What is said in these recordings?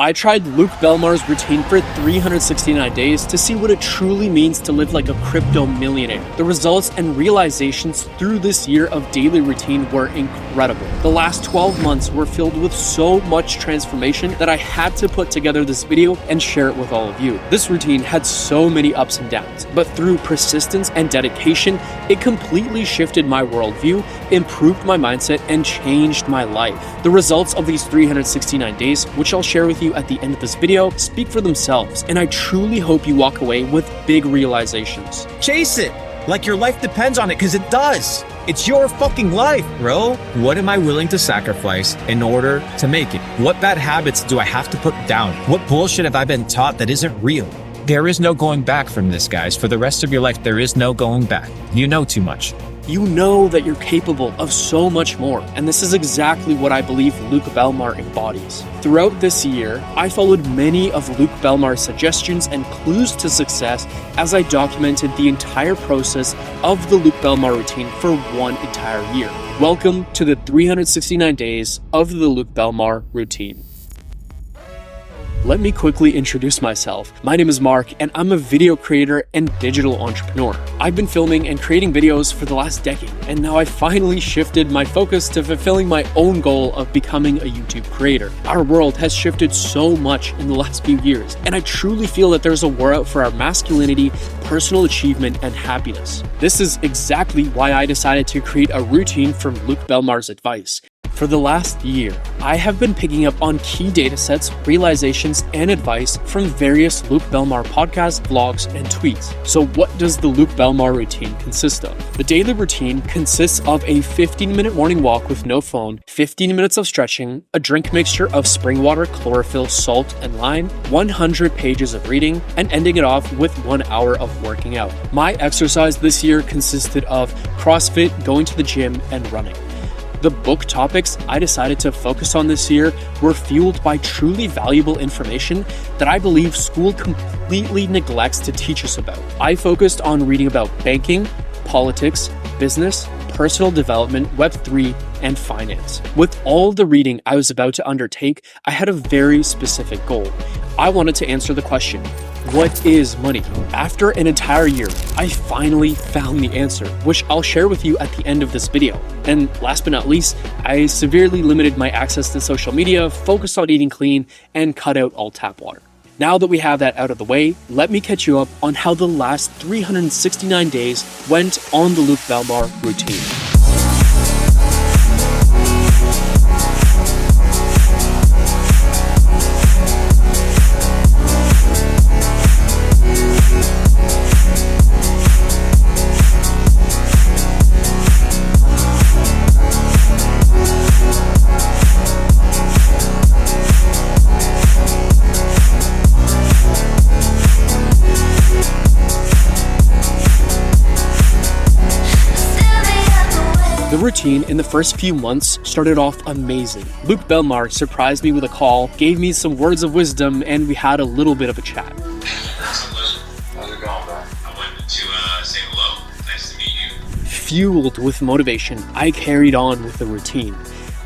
I tried Luke Belmar's routine for 369 days to see what it truly means to live like a crypto millionaire. The results and realizations through this year of daily routine were incredible. The last 12 months were filled with so much transformation that I had to put together this video and share it with all of you. This routine had so many ups and downs, but through persistence and dedication, it completely shifted my worldview, improved my mindset, and changed my life. The results of these 369 days, which I'll share with you at the end of this video, speak for themselves, and I truly hope you walk away with big realizations. Chase it! Like your life depends on it, because it does! It's your fucking life, bro! What am I willing to sacrifice in order to make it? What bad habits do I have to put down? What bullshit have I been taught that isn't real? There is no going back from this, guys. For the rest of your life, there is no going back. You know too much. You know that you're capable of so much more, and this is exactly what I believe Luke Belmar embodies. Throughout this year, I followed many of Luke Belmar's suggestions and clues to success as I documented the entire process of the Luke Belmar routine for one entire year. Welcome to the 369 days of the Luke Belmar routine. Let me quickly introduce myself. My name is Mark, and I'm a video creator and digital entrepreneur. I've been filming and creating videos for the last decade, and now I finally shifted my focus to fulfilling my own goal of becoming a YouTube creator. Our world has shifted so much in the last few years, and I truly feel that there's a war out for our masculinity, personal achievement, and happiness. This is exactly why I decided to create a routine from Luke Belmar's advice. For the last year, I have been picking up on key datasets, realizations, and advice from various Luke Belmar podcasts, vlogs, and tweets. So what does the Luke Belmar routine consist of? The daily routine consists of a 15-minute morning walk with no phone, 15 minutes of stretching, a drink mixture of spring water, chlorophyll, salt, and lime, 100 pages of reading, and ending it off with 1 hour of working out. My exercise this year consisted of CrossFit, going to the gym, and running. The book topics I decided to focus on this year were fueled by truly valuable information that I believe school completely neglects to teach us about. I focused on reading about banking, politics, business, personal development, Web3, and finance. With all the reading I was about to undertake, I had a very specific goal. I wanted to answer the question, what is money? After an entire year, I finally found the answer, which I'll share with you at the end of this video. And last but not least, I severely limited my access to social media, focused on eating clean, and cut out all tap water. Now that we have that out of the way, let me catch you up on how the last 369 days went on the Luke Belmar routine. The routine in the first few months started off amazing. Luke Belmar surprised me with a call, gave me some words of wisdom, and we had a little bit of a chat. How's it going, bro? I wanted to say hello. Nice to meet you. Fueled with motivation, I carried on with the routine.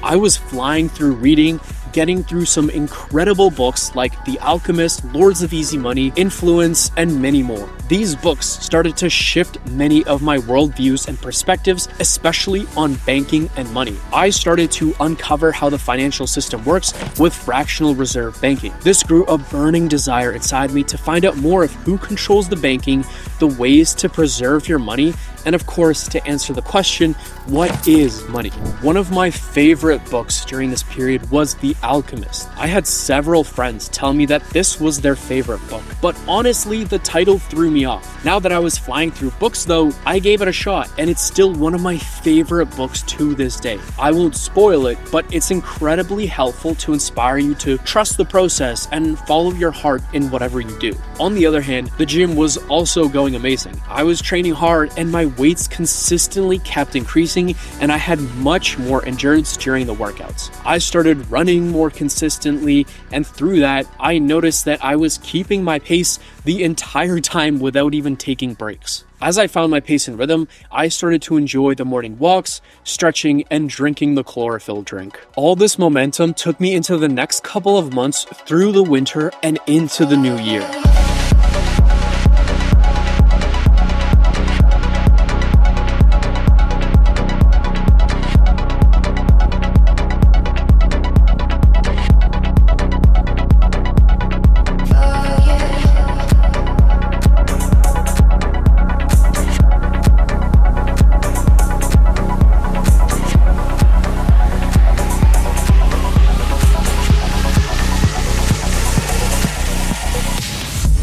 I was flying through reading, getting through some incredible books like The Alchemist, Lords of Easy Money, Influence, and many more. These books started to shift many of my worldviews and perspectives, especially on banking and money. I started to uncover how the financial system works with fractional reserve banking. This grew a burning desire inside me to find out more of who controls the banking, the ways to preserve your money, and of course, to answer the question, what is money? One of my favorite books during this period was The Alchemist. I had several friends tell me that this was their favorite book, but honestly, the title threw me off. Now that I was flying through books though, I gave it a shot, and it's still one of my favorite books to this day. I won't spoil it, but it's incredibly helpful to inspire you to trust the process and follow your heart in whatever you do. On the other hand, the gym was also going amazing. I was training hard and my weights consistently kept increasing, and I had much more endurance during the workouts. I started running, more consistently, and through that, I noticed that I was keeping my pace the entire time without even taking breaks. As I found my pace and rhythm, I started to enjoy the morning walks, stretching, and drinking the chlorophyll drink. All this momentum took me into the next couple of months through the winter and into the new year.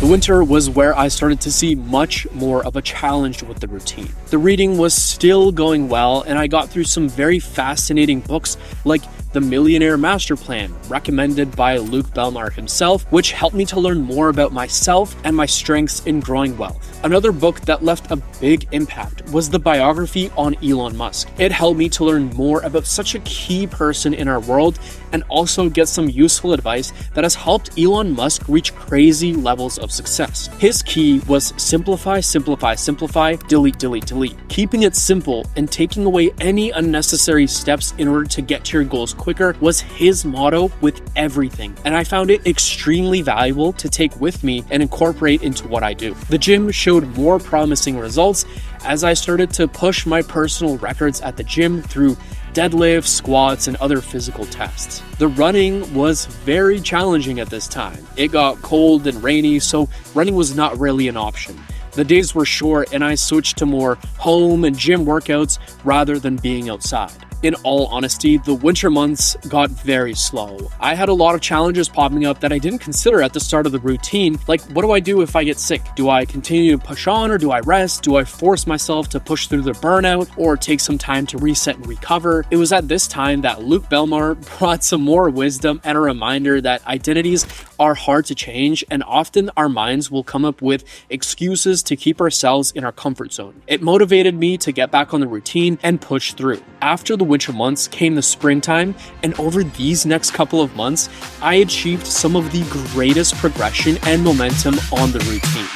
Winter was where I started to see much more of a challenge with the routine. The reading was still going well, and I got through some very fascinating books like The Millionaire Master Plan, recommended by Luke Belmar himself, which helped me to learn more about myself and my strengths in growing wealth. Another book that left a big impact was the biography on Elon Musk. It helped me to learn more about such a key person in our world and also get some useful advice that has helped Elon Musk reach crazy levels of success. His key was simplify, simplify, simplify, delete, delete, delete. Keeping it simple and taking away any unnecessary steps in order to get to your goals quicker was his motto with everything, and I found it extremely valuable to take with me and incorporate into what I do. The gym showed more promising results as I started to push my personal records at the gym through deadlifts, squats, and other physical tests. The running was very challenging at this time. It got cold and rainy, so running was not really an option. The days were short and I switched to more home and gym workouts rather than being outside. In all honesty, the winter months got very slow. I had a lot of challenges popping up that I didn't consider at the start of the routine, like what do I do if I get sick? Do I continue to push on or do I rest? Do I force myself to push through the burnout or take some time to reset and recover? It was at this time that Luke Belmar brought some more wisdom and a reminder that identities are hard to change, and often our minds will come up with excuses to keep ourselves in our comfort zone. It motivated me to get back on the routine and push through. After the winter months came the springtime, and over these next couple of months, I achieved some of the greatest progression and momentum on the routine.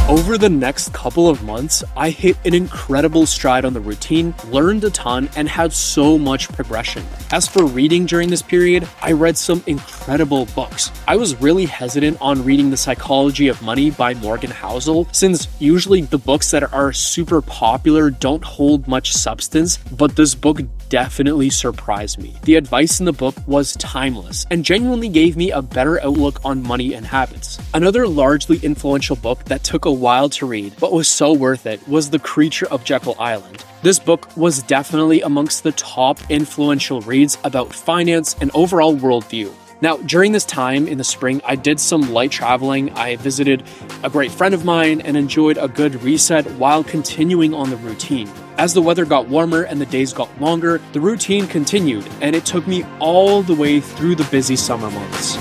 Over the next couple of months, I hit an incredible stride on the routine, learned a ton, and had so much progression. As for reading during this period, I read some incredible books. I was really hesitant on reading The Psychology of Money by Morgan Housel, since usually the books that are super popular don't hold much substance, but this book definitely surprised me. The advice in the book was timeless and genuinely gave me a better outlook on money and habits. Another largely influential book that took a while to read but was so worth it was The Creature of Jekyll Island. This book was definitely amongst the top influential reads about finance and overall worldview. Now, during this time in the spring, I did some light traveling. I visited a great friend of mine and enjoyed a good reset while continuing on the routine. As the weather got warmer and the days got longer, the routine continued, and it took me all the way through the busy summer months.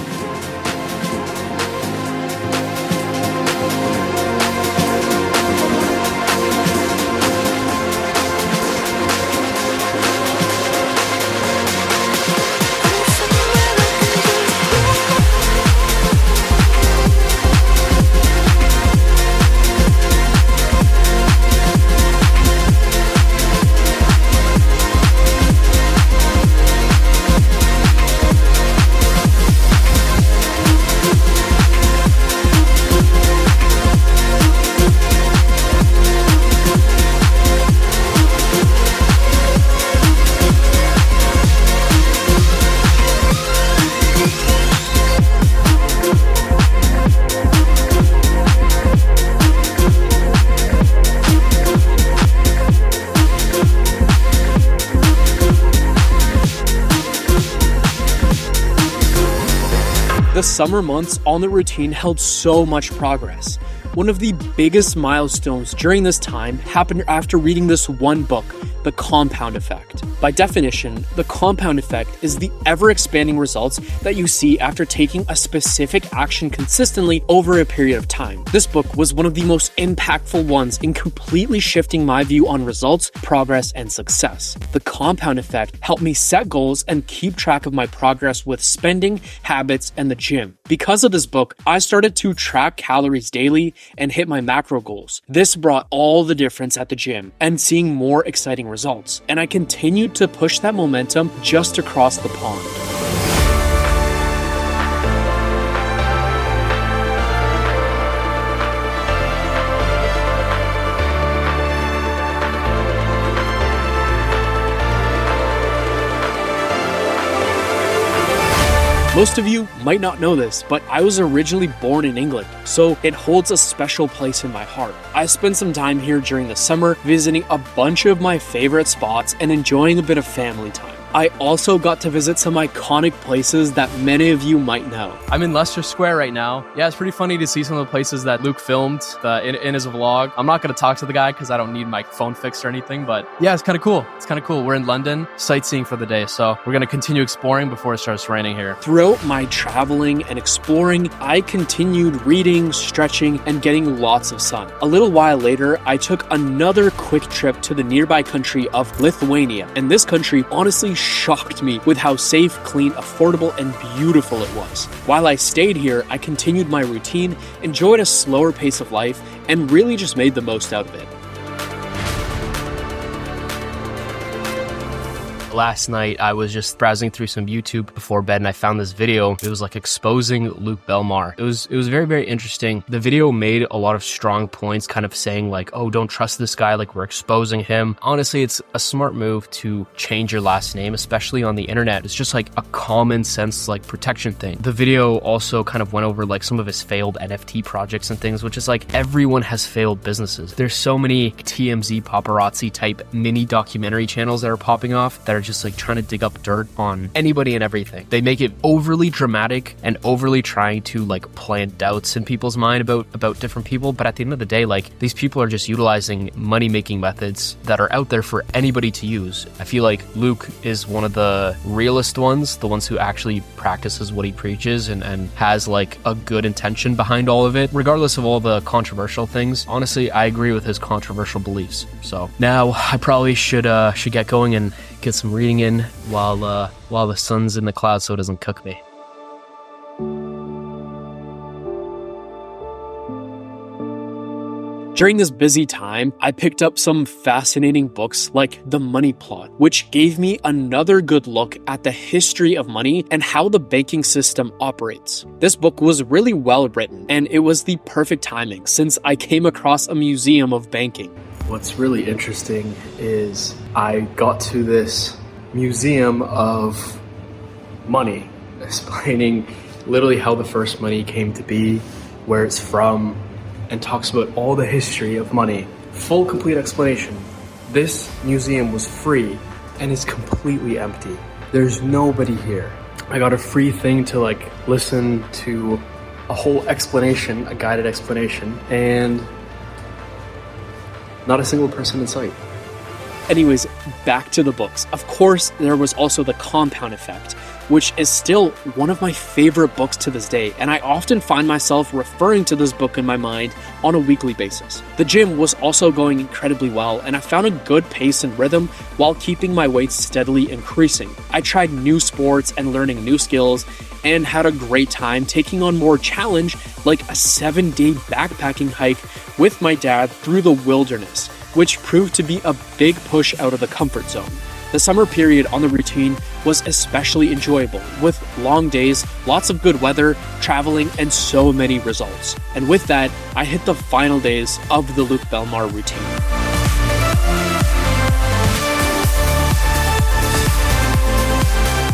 summer months on the routine held so much progress. One of the biggest milestones during this time happened after reading this one book, The Compound Effect. By definition, the compound effect is the ever-expanding results that you see after taking a specific action consistently over a period of time. This book was one of the most impactful ones in completely shifting my view on results, progress, and success. The compound effect helped me set goals and keep track of my progress with spending, habits, and the gym. Because of this book, I started to track calories daily and hit my macro goals. This brought all the difference at the gym and seeing more exciting results. And I continued to push that momentum just across the pond. Most of you might not know this, but I was originally born in England, so it holds a special place in my heart. I spent some time here during the summer, visiting a bunch of my favorite spots and enjoying a bit of family time. I also got to visit some iconic places that many of you might know. I'm in Leicester Square right now. Yeah, it's pretty funny to see some of the places that Luke filmed in his vlog. I'm not going to talk to the guy because I don't need my phone fixed or anything, but yeah, it's kind of cool. It's kind of cool. We're in London, sightseeing for the day, so we're going to continue exploring before it starts raining here. Throughout my traveling and exploring, I continued reading, stretching, and getting lots of sun. A little while later, I took another quick trip to the nearby country of Lithuania, and this country honestly shocked me with how safe, clean, affordable, and beautiful it was. While I stayed here, I continued my routine, enjoyed a slower pace of life, and really just made the most out of it. Last night, I was just browsing through some YouTube before bed and I found this video. It was like exposing Luke Belmar. It was very, very interesting. The video made a lot of strong points, kind of saying like, oh, don't trust this guy, like we're exposing him. Honestly, it's a smart move to change your last name, especially on the internet. It's just like a common sense like protection thing. The video also kind of went over like some of his failed NFT projects and things, which is like everyone has failed businesses. There's so many TMZ paparazzi type mini documentary channels that are popping off that are just like trying to dig up dirt on anybody and everything. They make it overly dramatic and overly trying to like plant doubts in people's mind about different people. But at the end of the day, like these people are just utilizing money-making methods that are out there for anybody to use. I feel like Luke is one of the realest ones, the ones who actually practices what he preaches and has like a good intention behind all of it, regardless of all the controversial things. Honestly, I agree with his controversial beliefs. So now I probably should get going and get some reading in while the sun's in the clouds so it doesn't cook me. During this busy time, I picked up some fascinating books like The Money Plot, which gave me another good look at the history of money and how the banking system operates. This book was really well written, and it was the perfect timing since I came across a museum of banking. What's really interesting is I got to this museum of money, explaining literally how the first money came to be, where it's from, and talks about all the history of money. Full, complete explanation. This museum was free and is completely empty. There's nobody here. I got a free thing to like listen to a whole explanation, a guided explanation, and not a single person in sight. Anyways, back to the books. Of course, there was also The Compound Effect, which is still one of my favorite books to this day, and I often find myself referring to this book in my mind on a weekly basis. The gym was also going incredibly well, and I found a good pace and rhythm while keeping my weight steadily increasing. I tried new sports and learning new skills, and had a great time taking on more challenge like a 7-day backpacking hike with my dad through the wilderness, which proved to be a big push out of the comfort zone. The summer period on the routine was especially enjoyable, with long days, lots of good weather, traveling, and so many results. And with that, I hit the final days of the Luke Belmar routine.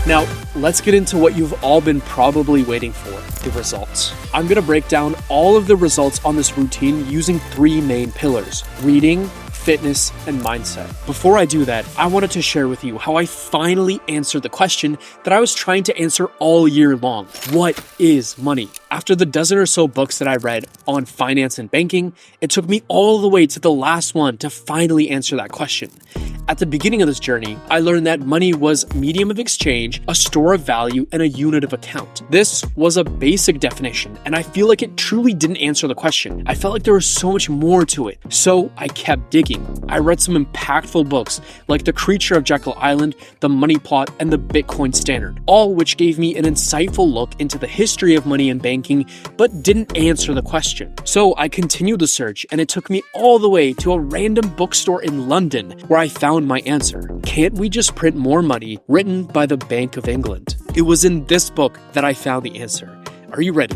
Now, let's get into what you've all been probably waiting for, the results. I'm going to break down all of the results on this routine using 3 main pillars: reading, fitness, and mindset. Before I do that, I wanted to share with you how I finally answered the question that I was trying to answer all year long. What is money? After the dozen or so books that I read on finance and banking, it took me all the way to the last one to finally answer that question. At the beginning of this journey, I learned that money was medium of exchange, a store of value, and a unit of account. This was a basic definition, and I feel like it truly didn't answer the question. I felt like there was so much more to it, so I kept digging. I read some impactful books like The Creature of Jekyll Island, The Money Plot, and The Bitcoin Standard, all which gave me an insightful look into the history of money and banking, but didn't answer the question. So I continued the search, and it took me all the way to a random bookstore in London where I found my answer. Can't we just print more money? Written by the Bank of England. It was in this book that I found the answer. Are you ready?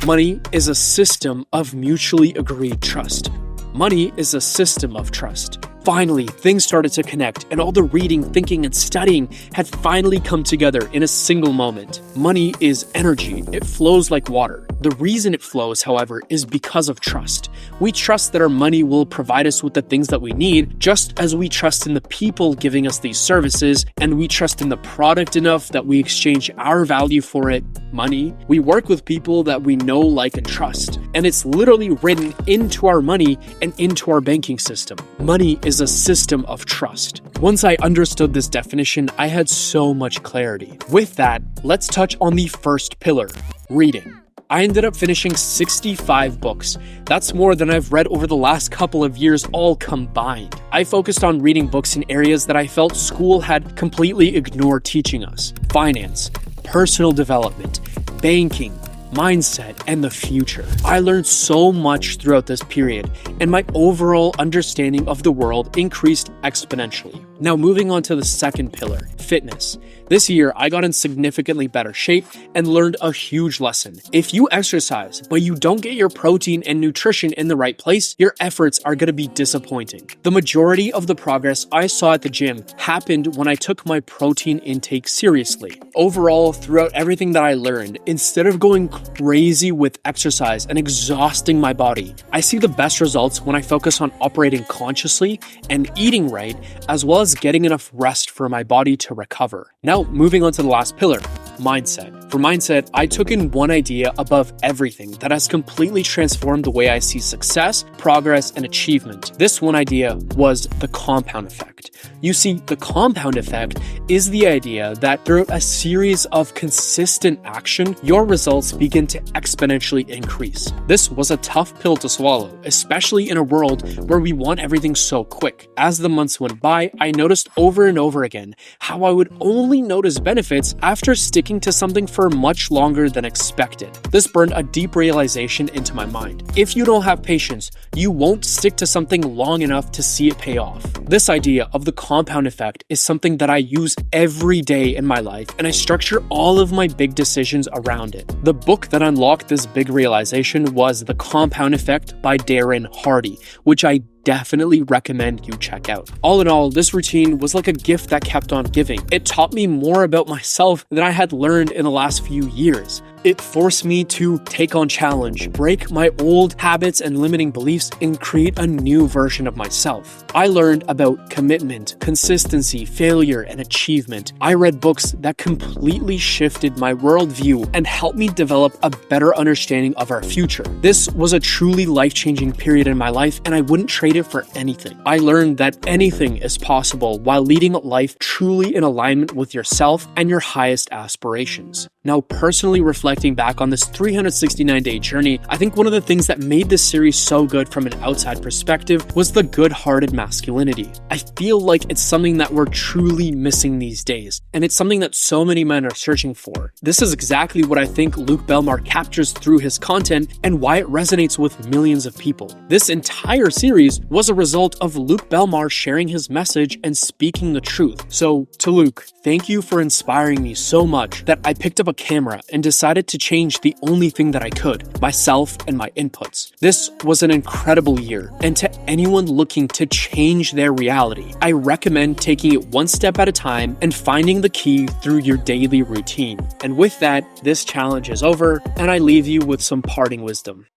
Money is a system of mutually agreed trust. Money is a system of trust. Finally, things started to connect, and all the reading, thinking, and studying had finally come together in a single moment. Money is energy. It flows like water. The reason it flows, however, is because of trust. We trust that our money will provide us with the things that we need, just as we trust in the people giving us these services, and we trust in the product enough that we exchange our value for it, money. We work with people that we know, like, and trust, and it's literally written into our money and into our banking system. Money is a system of trust. Once I understood this definition, I had so much clarity. With that, let's touch on the first pillar, reading. I ended up finishing 65 books. That's more than I've read over the last couple of years all combined. I focused on reading books in areas that I felt school had completely ignored teaching us. Finance, personal development, banking, mindset, and the future. I learned so much throughout this period, and my overall understanding of the world increased exponentially. Now moving on to the second pillar, fitness. This year, I got in significantly better shape and learned a huge lesson. If you exercise, but you don't get your protein and nutrition in the right place, your efforts are going to be disappointing. The majority of the progress I saw at the gym happened when I took my protein intake seriously. Overall, throughout everything that I learned, instead of going crazy with exercise and exhausting my body, I see the best results when I focus on operating consciously and eating right, as well as getting enough rest for my body to recover. Now, moving on to the last pillar, mindset. For mindset, I took in one idea above everything that has completely transformed the way I see success, progress, and achievement. This one idea was the compound effect. You see, the compound effect is the idea that throughout a series of consistent action, your results begin to exponentially increase. This was a tough pill to swallow, especially in a world where we want everything so quick. As the months went by, I noticed over and over again how I would only notice benefits after sticking to something for much longer than expected. This burned a deep realization into my mind. If you don't have patience, you won't stick to something long enough to see it pay off. This idea of the compound effect is something that I use every day in my life, and I structure all of my big decisions around it. The book that unlocked this big realization was The Compound Effect by Darren Hardy, which I definitely recommend you check out. All in all, this routine was like a gift that kept on giving. It taught me more about myself than I had learned in the last few years. It forced me to take on challenge, break my old habits and limiting beliefs, and create a new version of myself. I learned about commitment, consistency, failure, and achievement. I read books that completely shifted my worldview and helped me develop a better understanding of our future. This was a truly life-changing period in my life, and I wouldn't trade it for anything. I learned that anything is possible while leading a life truly in alignment with yourself and your highest aspirations. Now, personally reflecting back on this 369-day journey, I think one of the things that made this series so good from an outside perspective was the good-hearted masculinity. I feel like it's something that we're truly missing these days, and it's something that so many men are searching for. This is exactly what I think Luke Belmar captures through his content and why it resonates with millions of people. This entire series was a result of Luke Belmar sharing his message and speaking the truth. So, to Luke, thank you for inspiring me so much that I picked up a camera and decided to change the only thing that I could, myself and my inputs. This was an incredible year, and to anyone looking to change their reality, I recommend taking it one step at a time and finding the key through your daily routine. And with that, this challenge is over, and I leave you with some parting wisdom.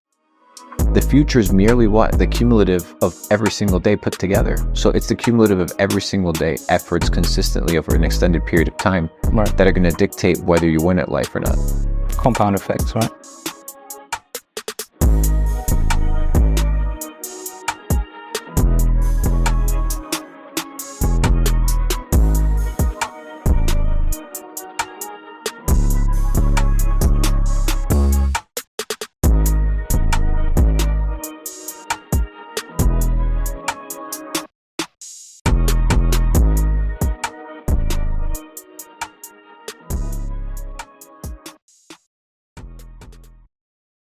The future is merely what? The cumulative of every single day put together. So it's the cumulative of every single day efforts consistently over an extended period of time Right. that are going to dictate whether you win at life or not. Compound effects, right?